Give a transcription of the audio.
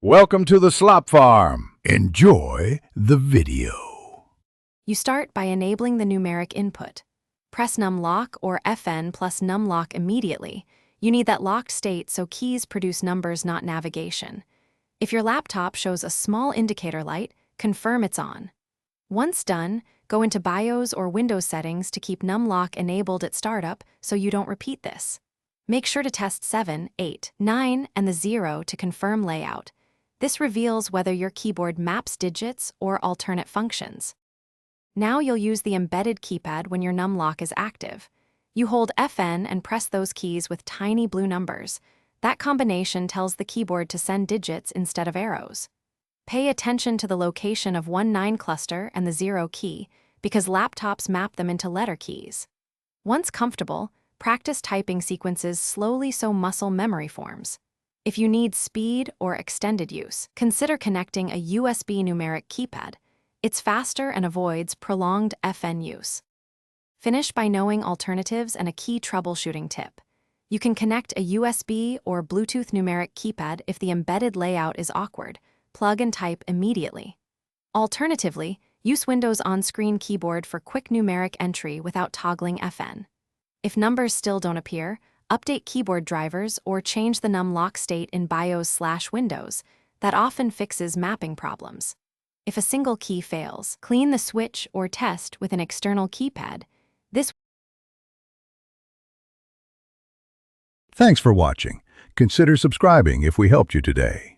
Welcome to the Slop Farm. Enjoy the video. You start by enabling the numeric input. Press numlock or FN plus numlock immediately. You need that locked state so keys produce numbers, not navigation. If your laptop shows a small indicator light, confirm it's on. Once done, go into BIOS or Windows settings to keep numlock enabled at startup so you don't repeat this. Make sure to test 7, 8, 9, and the 0 to confirm layout. This reveals whether your keyboard maps digits or alternate functions. Now you'll use the embedded keypad when your numlock is active. You hold FN and press those keys with tiny blue numbers. That combination tells the keyboard to send digits instead of arrows. Pay attention to the location of 1-9 cluster and the 0 key, because laptops map them into letter keys. Once comfortable, practice typing sequences slowly so muscle memory forms. If you need speed or extended use, consider connecting a USB numeric keypad. It's faster and avoids prolonged FN use. Finish by knowing alternatives and a key troubleshooting tip. You can connect a USB or Bluetooth numeric keypad if the embedded layout is awkward. Plug and type immediately. Alternatively, use Windows on-screen keyboard for quick numeric entry without toggling FN. If numbers still don't appear, update keyboard drivers or change the numlock state in BIOS/Windows. That often fixes mapping problems. If a single key fails, clean the switch or test with an external keypad. Thanks for watching. Consider subscribing if we helped you today.